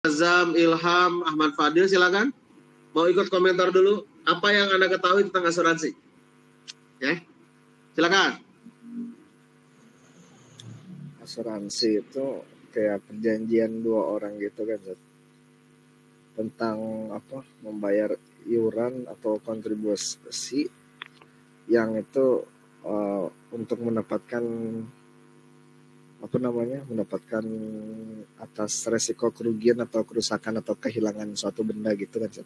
Azam, Ilham, Ahmad Fadil, silakan. Mau ikut komentar dulu. Apa yang Anda ketahui tentang asuransi? Ya, silakan. Asuransi itu kayak perjanjian dua orang gitu kan, tentang apa, membayar iuran atau kontribusi yang itu untuk mendapatkan mendapatkan atas resiko kerugian atau kerusakan atau kehilangan suatu benda gitu kan.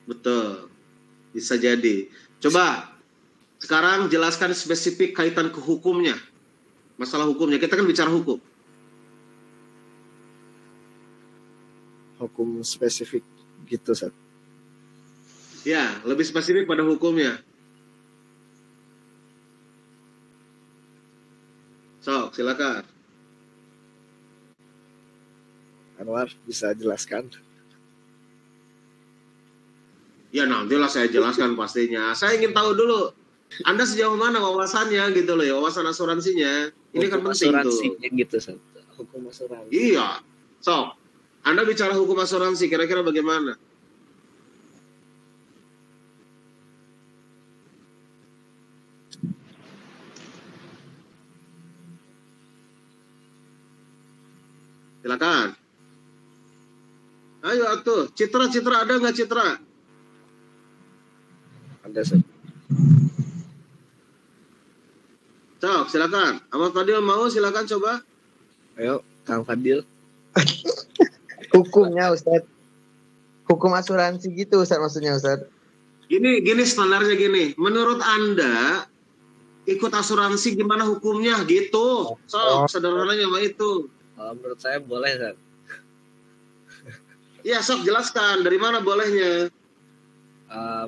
Betul, bisa jadi. Coba sekarang jelaskan spesifik kaitan ke hukumnya, masalah hukumnya. Kita kan bicara hukum. Hukum spesifik gitu, Seth. Ya, lebih spesifik pada hukumnya. So, silakan. Anwar bisa jelaskan? Ya nantilah saya jelaskan pastinya. Saya ingin tahu dulu, Anda sejauh mana wawasannya gitu loh ya, wawasan asuransinya. Ini kan penting tuh. Gitu, Seth. Hukum asuransi. Iya. So, Anda bicara hukum asuransi, kira-kira bagaimana? Silakan. Ayo atuh, Citra ada nggak Citra? Ada, Seth. Cok, silakan. Ahmad Fadil mau, silakan coba. Ayo, Kang Fadil. Hukumnya, Ustadz. Hukum asuransi gitu, Ustadz, maksudnya, Ustadz. Gini standarnya gini. Menurut Anda, ikut asuransi gimana hukumnya gitu? Sok, sederhananya mah itu. Menurut saya boleh, Seth. Iya, sok jelaskan. Dari mana bolehnya?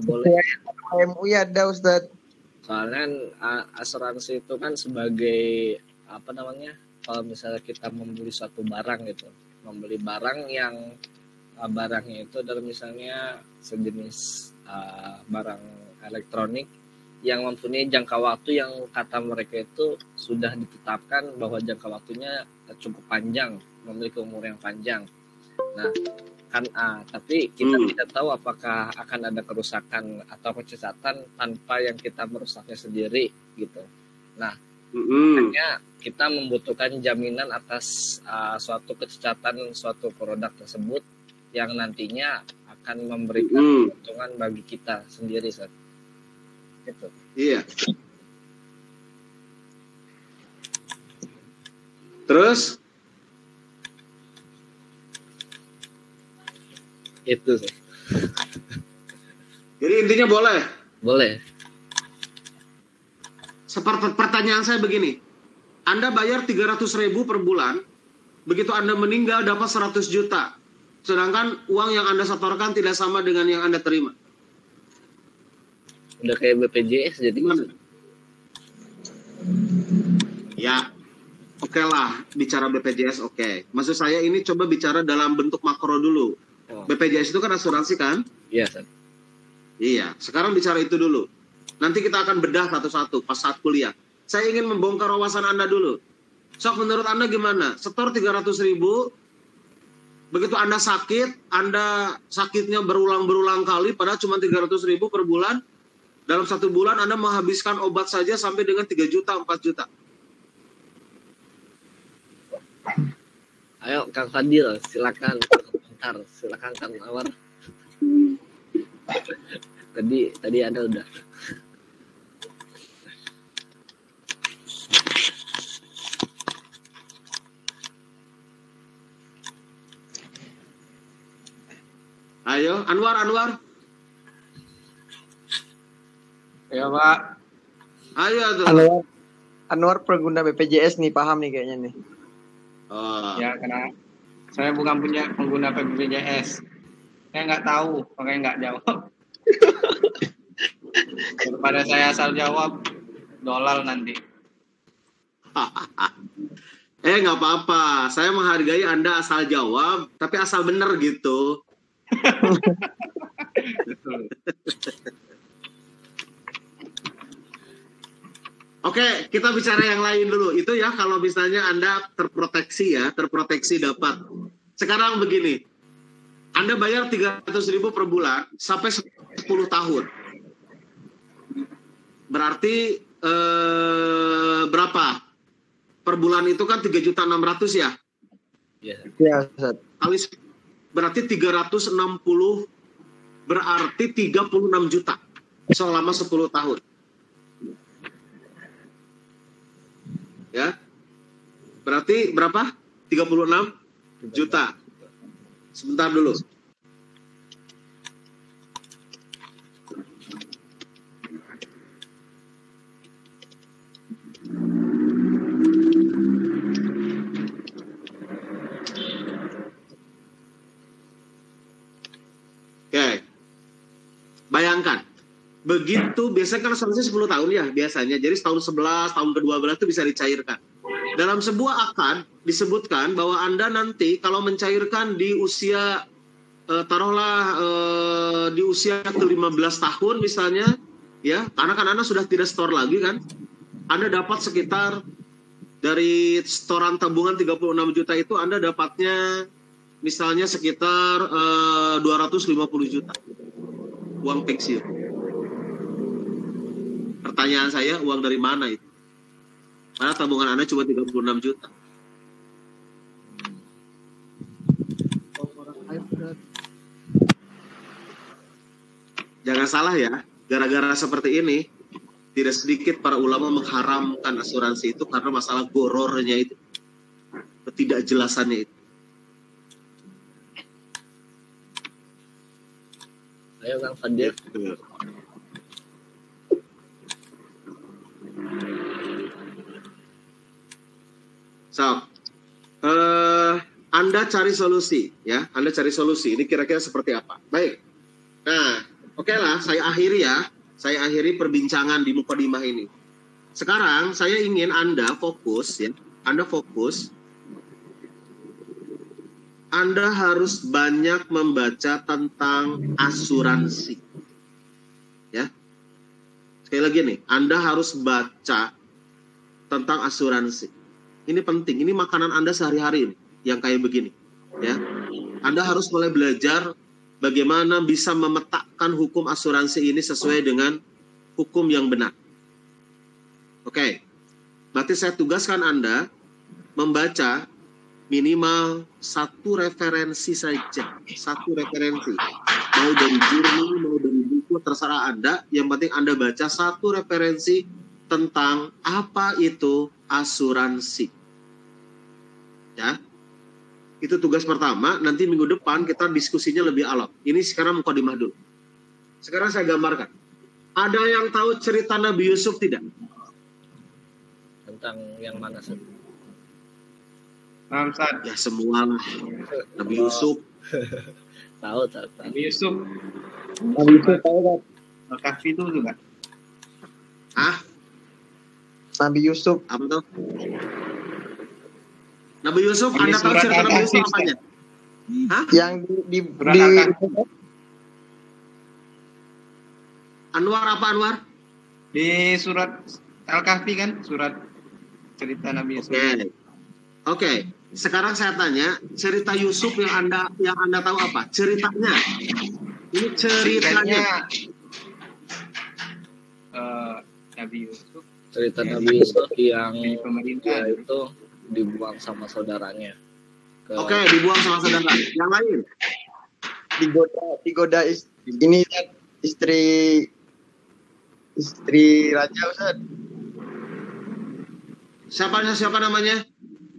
Boleh. MUI ada, Ustadz. Soalnya asuransi itu kan sebagai apa namanya? Kalau misalnya kita membeli suatu barang gitu, membeli barang yang barangnya itu dari misalnya sejenis barang elektronik yang mempunyai jangka waktu yang kata mereka itu sudah ditetapkan bahwa jangka waktunya cukup panjang, memiliki umur yang panjang. Nah, kan tapi kita tidak tahu apakah akan ada kerusakan atau kecacatan tanpa yang kita merusaknya sendiri gitu. Nah, makanya kita membutuhkan jaminan atas suatu kecacatan suatu produk tersebut yang nantinya akan memberikan keuntungan bagi kita sendiri, Seth. Gitu. Iya. Terus? Itu sih. Jadi intinya boleh? Boleh. Seperti pertanyaan saya begini. Anda bayar 300.000 per bulan, begitu Anda meninggal dapat 100 juta. Sedangkan uang yang Anda setorkan tidak sama dengan yang Anda terima. Udah kayak BPJS jadi gimana? Ya, oke lah bicara BPJS oke. Maksud saya ini coba bicara dalam bentuk makro dulu. BPJS itu kan asuransi kan? Iya, Seth. Iya, sekarang bicara itu dulu. Nanti kita akan bedah satu-satu pas saat kuliah. Saya ingin membongkar wawasan Anda dulu. Sok, menurut Anda gimana? Setor 300.000, begitu Anda sakit, Anda sakitnya berulang-berulang kali, padahal cuma 300.000 per bulan. Dalam 1 bulan Anda menghabiskan obat saja sampai dengan 3 juta, 4 juta. Ayo, Kang Fadil, silakan. Silakan Kang Anwar. Tadi Anda udah. Ayo, Anwar. Ya, Pak. Ayo tuh. Anwar pengguna BPJS nih, paham nih kayaknya nih. Ya, karena saya bukan punya pengguna BPJS. Saya nggak tahu, makanya nggak jawab. Daripada saya asal jawab, dolal nanti. Nggak apa-apa. Saya menghargai Anda asal jawab, tapi asal bener gitu. Oke, kita bicara yang lain dulu. Itu ya kalau misalnya Anda terproteksi dapat Sekarang begini, Anda bayar 300.000 per bulan sampai 10 tahun. Berarti berapa? Per bulan itu kan 3.600.000 ya? Iya. Ya, Ustaz. Kali berarti 360, berarti 36 juta selama 10 tahun. Ya. Berarti berapa? 36 juta. Sebentar dulu. Oke. Bayangkan. Begitu, biasanya kan asuransi 10 tahun ya biasanya. Jadi tahun 11, tahun ke-12 itu bisa dicairkan. Dalam sebuah akad disebutkan bahwa Anda nanti kalau mencairkan di usia taruhlah di usia ke-15 tahun misalnya, ya, karena kan Anda sudah tidak store lagi kan. Anda dapat sekitar dari setoran tabungan 36 juta itu Anda dapatnya misalnya sekitar 250 juta uang pensiun. Pertanyaan saya, uang dari mana itu? Karena tabungan Anda cuma 36 juta. Jangan salah ya, gara-gara seperti ini, tidak sedikit para ulama mengharamkan asuransi itu karena masalah gorornya itu, ketidakjelasannya itu. Ayo Kang Fadil. So, Anda cari solusi, ya. Anda cari solusi. Ini kira-kira seperti apa? Baik. Nah, oke lah, saya akhiri ya. Saya akhiri perbincangan di Mukadimah ini. Sekarang saya ingin Anda fokus, ya. Anda fokus. Anda harus banyak membaca tentang asuransi, ya. Sekali lagi nih, Anda harus baca tentang asuransi. Ini penting, ini makanan Anda sehari-hari ini, yang kayak begini. Ya, Anda harus mulai belajar bagaimana bisa memetakan hukum asuransi ini sesuai dengan hukum yang benar. Oke, berarti saya tugaskan Anda membaca minimal 1 referensi saja. 1 referensi. Mau dari jurnal, mau dari buku, terserah Anda. Yang penting Anda baca 1 referensi tentang apa itu asuransi. Ya, itu tugas pertama. Nanti minggu depan kita diskusinya lebih alot. Ini sekarang mukadimah dulu. Sekarang saya gambarkan. Ada yang tahu cerita Nabi Yusuf tidak? Tentang yang mana sih? Ya semua lah. Nabi Yusuf. Tahu. Nabi Yusuf. Nabi Yusuf tahu kan? Al-Kahfi itu juga. Ah, Nabi Yusuf. apa tuh? Nabi Yusuf, Ini Anda tahu surat cerita Nabi Al-Kahfi, Yusuf apanya? Hah? Yang di Anwar apa Anwar? Di surat Al-Kahfi kan, surat cerita Nabi Yusuf. Oke. Sekarang saya tanya, cerita Yusuf yang Anda tahu apa? Ceritanya. Ini ceritanya. Nabi Yusuf. Cerita Nabi Yusuf yang Di pemerintah. dia itu dibuang sama saudaranya. Oke, dibuang sama saudara. Yang lain? digoda ini kan, istri raja Ustaz. Siapa namanya?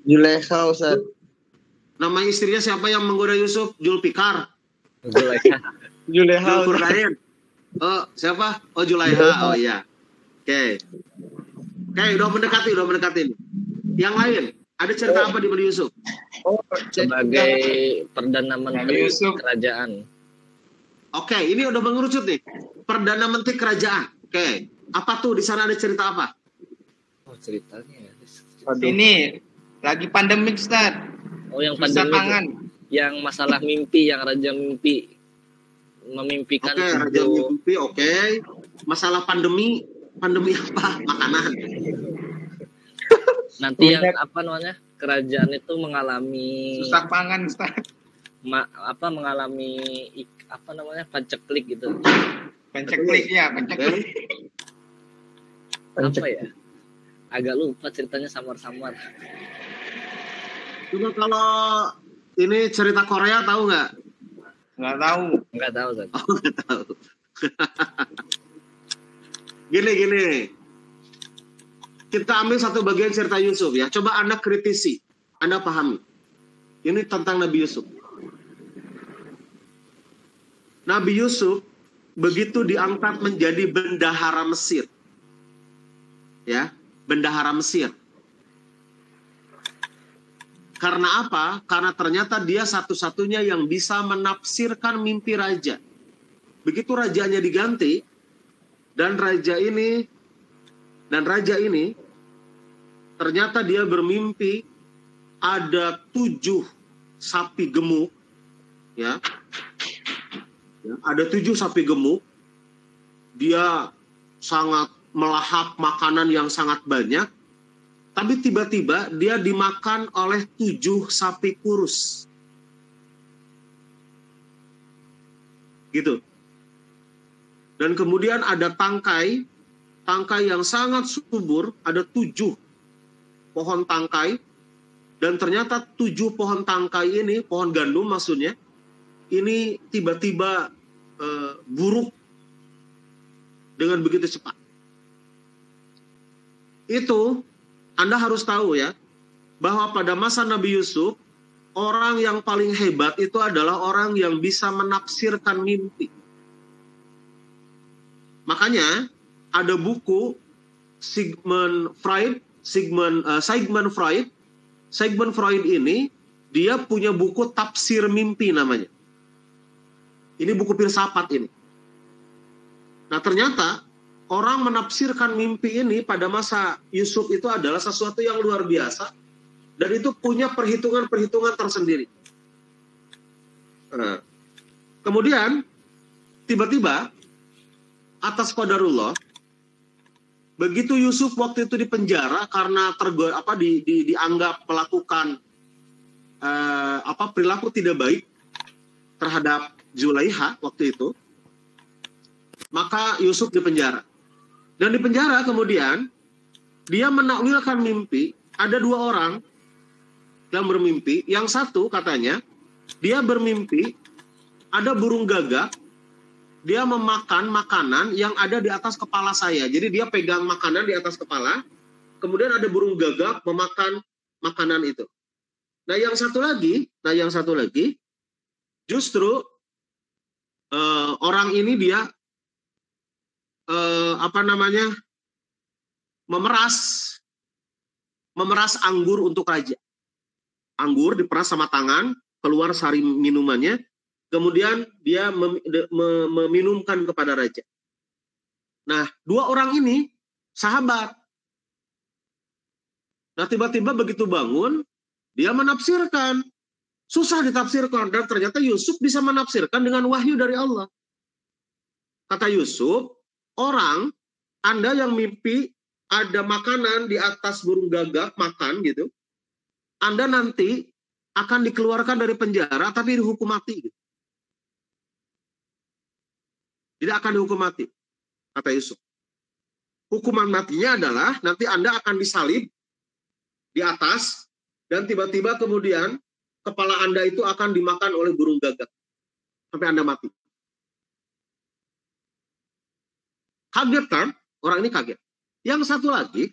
Zulekha Ustaz. Nama istrinya siapa yang menggoda Yusuf? Julfikar. Zulaikha. Zulekha Ustaz. Zulkarnain. Oh, siapa? Oh, Julaiha. Oh iya. Oke, udah mendekati. Yang lain, ada cerita apa di Nabi Yusuf? Oh, Sebagai Perdana Nabi Menteri Yusuf. kerajaan. Oke, ini udah mengerucut nih. Perdana Menteri Kerajaan. Oke, apa tuh di sana ada cerita apa? Oh, ceritanya ya. Ini lagi pandemik, Ustaz. Oh, yang Susah pandemi pangan. yang masalah mimpi, yang raja mimpi memimpikan Oke, Raja Mimpi, oke. Masalah pandemi apa? Makanan. Nanti yang Puncak. apa namanya kerajaan itu mengalami Susah pangan, Ustaz. mengalami apa namanya panceklik gitu. Penceklik ya, penceklik. Apa ya? Agak lupa ceritanya samar-samar. Cuma kalau ini cerita Korea tahu nggak? Nggak tahu. Enggak tahu kan. Oh, nggak tahu. Gini. Kita ambil satu bagian cerita Yusuf ya. Coba Anda kritisi, Anda pahami. Ini tentang Nabi Yusuf. Nabi Yusuf begitu diangkat menjadi bendahara Mesir. Ya, bendahara Mesir. Karena apa? Karena ternyata dia satu-satunya yang bisa menafsirkan mimpi raja. Begitu rajanya diganti, dan raja ini ternyata dia bermimpi ada 7 sapi gemuk, ya. Ada 7 sapi gemuk, dia sangat melahap makanan yang sangat banyak, tapi tiba-tiba dia dimakan oleh 7 sapi kurus. Gitu. Dan kemudian ada tangkai yang sangat subur, ada 7 pohon tangkai, dan ternyata 7 pohon tangkai ini, pohon gandum maksudnya, ini tiba-tiba buruk dengan begitu cepat. Itu Anda harus tahu ya, bahwa pada masa Nabi Yusuf, orang yang paling hebat itu adalah orang yang bisa menafsirkan mimpi. Makanya ada buku Sigmund Freud ini, dia punya buku Tafsir Mimpi namanya. Ini buku filsafat ini. Nah ternyata orang menafsirkan mimpi ini pada masa Yusuf itu adalah sesuatu yang luar biasa, dan itu punya perhitungan-perhitungan tersendiri. Nah, kemudian tiba-tiba atas qadarullah, begitu Yusuf waktu itu di penjara karena dianggap melakukan perilaku tidak baik terhadap Zulaiha waktu itu, maka Yusuf di penjara. Dan di penjara kemudian dia menakwilkan mimpi. Ada 2 orang yang bermimpi. Yang satu katanya dia bermimpi ada burung gagak, dia memakan makanan yang ada di atas kepala saya. Jadi dia pegang makanan di atas kepala, kemudian ada burung gagak memakan makanan itu. Nah yang satu lagi justru orang ini dia memeras anggur untuk raja. Anggur diperas sama tangan, keluar sari minumannya, kemudian dia meminumkan kepada raja. Nah, 2 orang ini sahabat. Nah, tiba-tiba begitu bangun, dia menafsirkan. Susah ditafsirkan, dan ternyata Yusuf bisa menafsirkan dengan wahyu dari Allah. Kata Yusuf, Anda yang mimpi ada makanan di atas burung gagak makan gitu, Anda nanti akan dikeluarkan dari penjara tapi dihukum mati. Gitu. Tidak akan dihukum mati, kata Yusuf. Hukuman matinya adalah nanti Anda akan disalib di atas, dan tiba-tiba kemudian kepala Anda itu akan dimakan oleh burung gagak sampai Anda mati. Kaget kan? Orang ini kaget. Yang satu lagi,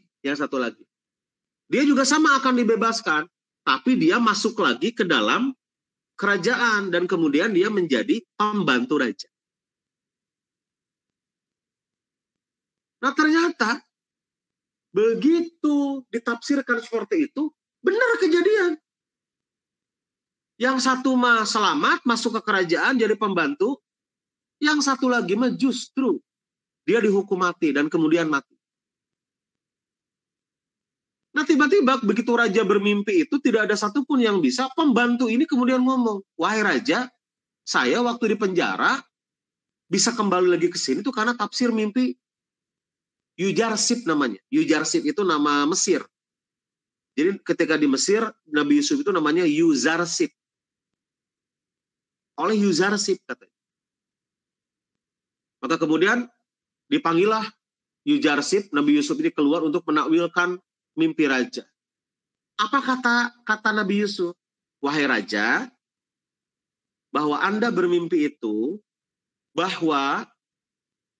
dia juga sama akan dibebaskan, tapi dia masuk lagi ke dalam kerajaan dan kemudian dia menjadi pembantu raja. Nah ternyata begitu ditafsirkan seperti itu, benar kejadian. Yang satu mah selamat masuk ke kerajaan jadi pembantu, yang satu lagi mah justru dia dihukum mati dan kemudian mati. Nah tiba-tiba begitu raja bermimpi itu tidak ada satupun yang bisa. Pembantu ini kemudian ngomong, wahai raja, saya waktu di penjara bisa kembali lagi ke sini itu karena tafsir mimpi Yujarsib namanya. Yujarsib itu nama Mesir. Jadi ketika di Mesir, Nabi Yusuf itu namanya Yuzarsib. Oleh Yuzarsib katanya. Maka kemudian dipanggillah Yuzarsib, Nabi Yusuf ini keluar untuk menakwilkan mimpi raja. Apa kata Nabi Yusuf? Wahai raja, bahwa Anda bermimpi itu, bahwa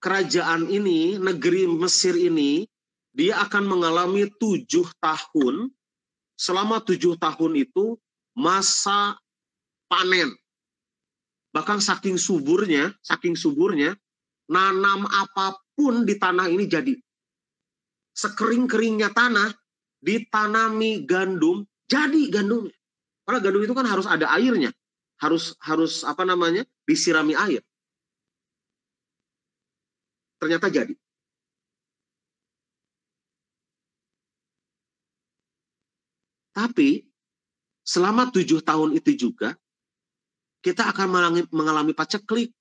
kerajaan ini, negeri Mesir ini, dia akan mengalami 7 tahun. Selama 7 tahun itu masa panen. Bahkan saking suburnya, nanam apapun di tanah ini jadi. Sekering-keringnya tanah, ditanami gandum, jadi gandumnya. Karena gandum itu kan harus ada airnya. Harus disirami air. Ternyata jadi. Tapi selama 7 tahun itu juga kita akan mengalami paceklik.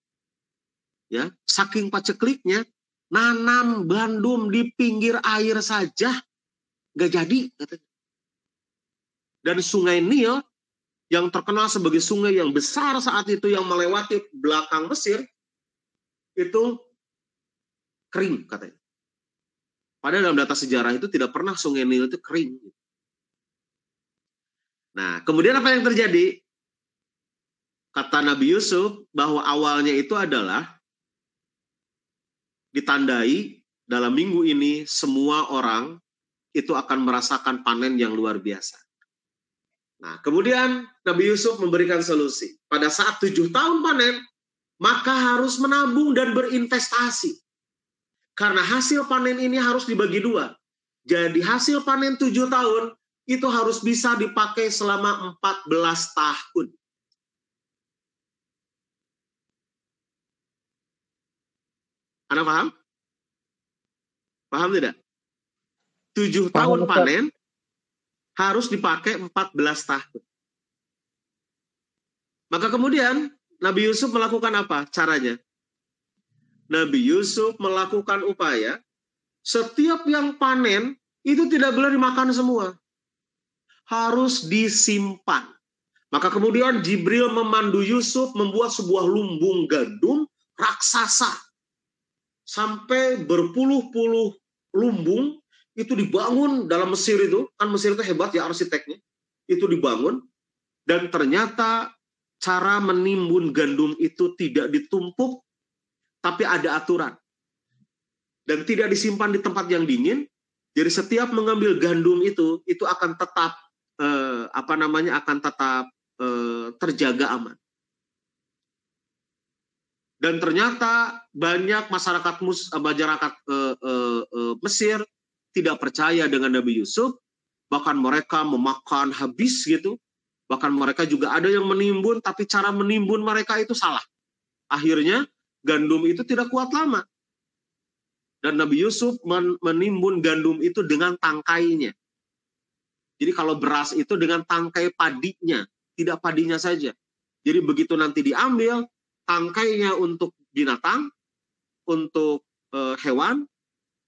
Ya, saking pacekliknya, nanam gandum di pinggir air saja nggak jadi. Dan sungai Nil yang terkenal sebagai sungai yang besar saat itu yang melewati belakang Mesir itu kering katanya. Padahal dalam data sejarah itu tidak pernah sungai Nil itu kering. Nah, kemudian apa yang terjadi? Kata Nabi Yusuf bahwa awalnya itu adalah ditandai dalam minggu ini semua orang itu akan merasakan panen yang luar biasa. Nah, kemudian Nabi Yusuf memberikan solusi. Pada saat 7 tahun panen, maka harus menabung dan berinvestasi. Karena hasil panen ini harus dibagi 2. Jadi hasil panen 7 tahun itu harus bisa dipakai selama 14 tahun. Anda paham? Paham tidak? 7 tahun panen harus dipakai 14 tahun. Maka kemudian Nabi Yusuf melakukan apa caranya? Nabi Yusuf melakukan upaya setiap yang panen itu tidak boleh dimakan semua. Harus disimpan. Maka kemudian Jibril memandu Yusuf membuat sebuah lumbung gandum raksasa. Sampai berpuluh-puluh lumbung itu dibangun dalam Mesir itu. Kan Mesir itu hebat ya arsiteknya. Itu dibangun. Dan ternyata cara menimbun gandum itu tidak ditumpuk, tapi ada aturan. Dan tidak disimpan di tempat yang dingin. Jadi setiap mengambil gandum itu akan tetap terjaga aman. Dan ternyata banyak masyarakat Mesir tidak percaya dengan Nabi Yusuf, bahkan mereka memakan habis gitu. Bahkan mereka juga ada yang menimbun, tapi cara menimbun mereka itu salah. Akhirnya gandum itu tidak kuat lama. Dan Nabi Yusuf menimbun gandum itu dengan tangkainya. Jadi kalau beras itu dengan tangkai padinya, tidak padinya saja. Jadi begitu nanti diambil, tangkainya untuk binatang, untuk hewan,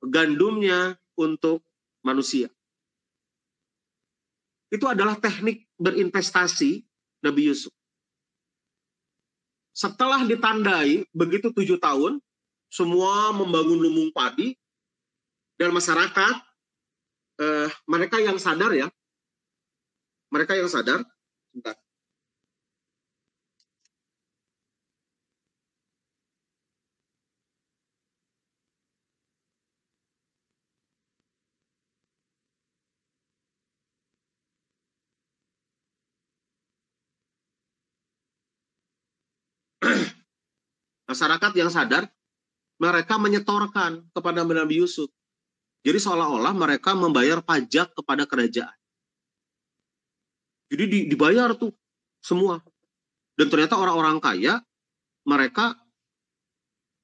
gandumnya untuk manusia. Itu adalah teknik berinvestasi Nabi Yusuf. Setelah ditandai begitu 7 tahun, semua membangun lumbung padi, dan masyarakat, mereka yang sadar ya, sebentar. Masyarakat yang sadar, mereka menyetorkan kepada Nabi Yusuf. Jadi seolah-olah mereka membayar pajak kepada kerajaan. Jadi dibayar tuh semua. Dan ternyata orang-orang kaya, mereka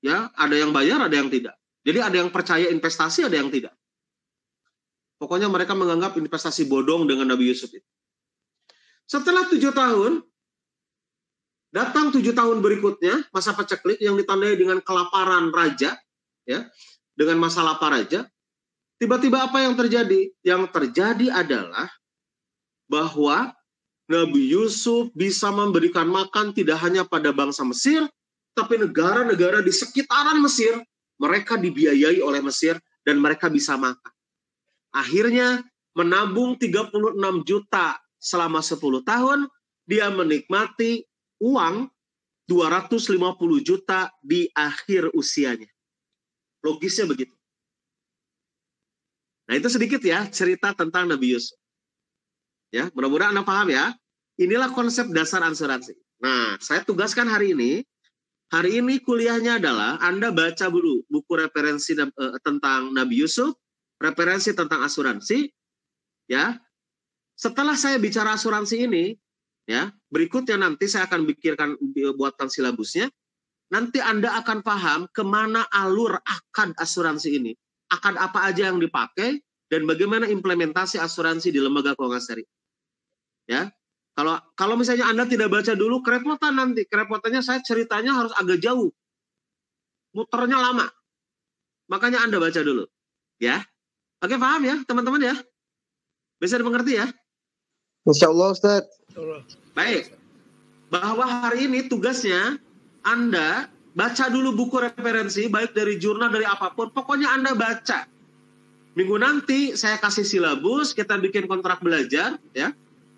ya ada yang bayar, ada yang tidak. Jadi ada yang percaya investasi, ada yang tidak. Pokoknya mereka menganggap investasi bodong dengan Nabi Yusuf itu. Setelah 7 tahun, datang 7 tahun berikutnya, masa paceklik yang ditandai dengan kelaparan raja, ya, dengan masa lapar raja. Tiba-tiba apa yang terjadi? Yang terjadi adalah bahwa Nabi Yusuf bisa memberikan makan tidak hanya pada bangsa Mesir, tapi negara-negara di sekitaran Mesir, mereka dibiayai oleh Mesir dan mereka bisa makan. Akhirnya menabung 36 juta selama 10 tahun, dia menikmati uang 250 juta di akhir usianya. Logisnya begitu. Nah, itu sedikit ya cerita tentang Nabi Yusuf. Ya, mudah-mudahan Anda paham ya. Inilah konsep dasar asuransi. Nah, saya tugaskan hari ini. Hari ini kuliahnya adalah Anda baca dulu buku referensi tentang Nabi Yusuf, referensi tentang asuransi, ya. Setelah saya bicara asuransi ini, ya, berikutnya nanti saya akan buatkan silabusnya. Nanti Anda akan paham kemana alur akad asuransi ini, akad apa aja yang dipakai, dan bagaimana implementasi asuransi di lembaga keuangan syariah. Ya, kalau misalnya Anda tidak baca dulu, kerepotan nanti. Kerepotannya saya ceritanya harus agak jauh, muternya lama. Makanya Anda baca dulu, ya. Oke, paham ya, teman-teman ya? Bisa dimengerti ya? Insya Allah, Ustaz. Baik. Bahwa hari ini tugasnya Anda baca dulu buku referensi, baik dari jurnal, dari apapun. Pokoknya Anda baca. Minggu nanti saya kasih silabus, kita bikin kontrak belajar, ya.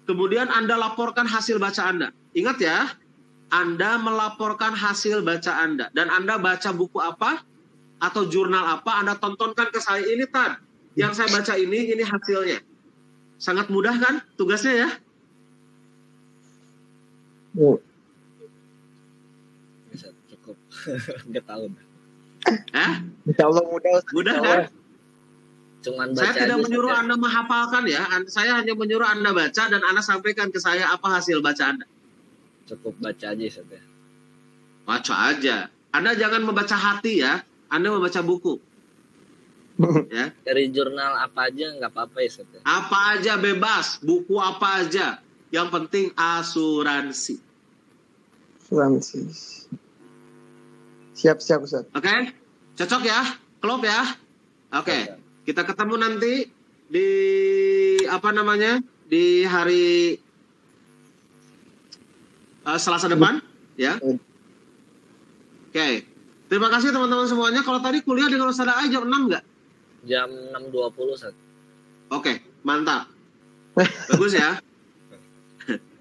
Kemudian Anda laporkan hasil baca Anda. Ingat ya, Anda melaporkan hasil baca Anda. Dan Anda baca buku apa, atau jurnal apa, Anda tontonkan ke saya. Ini Tan, yang saya baca ini hasilnya. Sangat mudah kan tugasnya ya? Bisa cukup 2 tahun. Insya Allah mudah, Ustaz. Mudah kan? Cuman baca Saya tidak aja menyuruh saja. Anda menghafalkan ya. Saya hanya menyuruh Anda baca dan Anda sampaikan ke saya apa hasil baca Anda. Cukup baca aja saja. Baca aja. Anda jangan membaca hati ya. Anda membaca buku. Ya. Dari jurnal apa aja nggak apa-apa ya saja. Apa aja bebas. Buku apa aja. Yang penting asuransi. Asuransi. Siap-siap, Ustaz. Oke? Cocok ya? Klop ya? Oke. Kita ketemu nanti di di hari Selasa depan, ya. Oke. Terima kasih teman-teman semuanya. Kalau tadi kuliah dengan Ustaz A jam 6 nggak? Jam 6.20 saja. Oke, mantap. Bagus ya.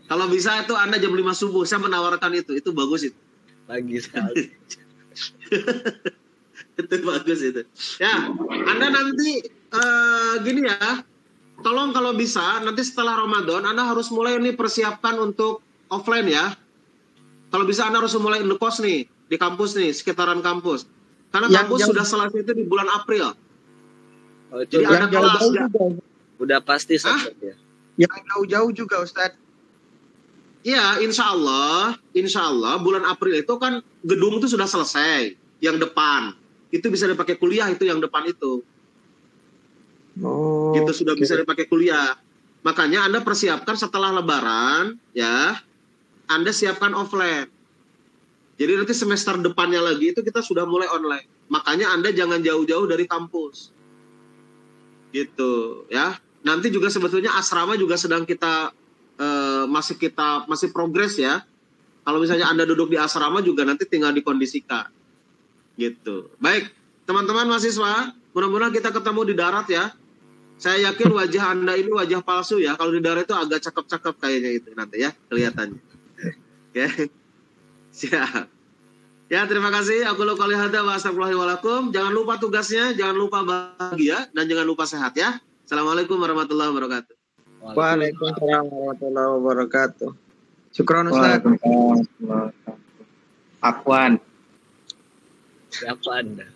Kalau bisa itu Anda jam 5 subuh, saya menawarkan itu bagus itu. Pagi sekali. Itu bagus itu. Ya, Anda nanti gini ya, tolong kalau bisa nanti setelah Ramadan Anda harus mulai nih persiapkan untuk offline ya. Kalau bisa Anda harus mulai indekos nih di kampus nih, sekitaran kampus. Karena kampus sudah selesai itu di bulan April. Oh, itu Jadi ada kelas ya. Udah pasti saja ya. Yang jauh-jauh juga, Ustaz. Iya, insya Allah bulan April itu kan gedung itu sudah selesai. Yang depan itu bisa dipakai kuliah, itu yang depan itu. Oh, Itu sudah bisa dipakai kuliah. Makanya Anda persiapkan setelah Lebaran, ya. Anda siapkan offline. Jadi nanti semester depannya lagi itu kita sudah mulai online. Makanya Anda jangan jauh-jauh dari kampus. Gitu, ya. Nanti juga sebetulnya asrama juga sedang kita masih progres ya. Kalau misalnya Anda duduk di asrama juga nanti tinggal dikondisikan. Gitu. Baik, teman-teman mahasiswa, mudah-mudahan kita ketemu di darat ya. Saya yakin wajah Anda ini wajah palsu ya. Kalau di darat itu agak cakep-cakep kayaknya itu nanti ya kelihatannya. Oke. Siap. Ya, terima kasih. Aku qouli hadza wa astaghfirullahi wa lakum. Jangan lupa tugasnya, jangan lupa bahagia dan jangan lupa sehat ya. Assalamualaikum warahmatullahi wabarakatuh. Waalaikumsalam warahmatullahi wabarakatuh. Syukron, Ustaz. Afwan. Siapa Anda?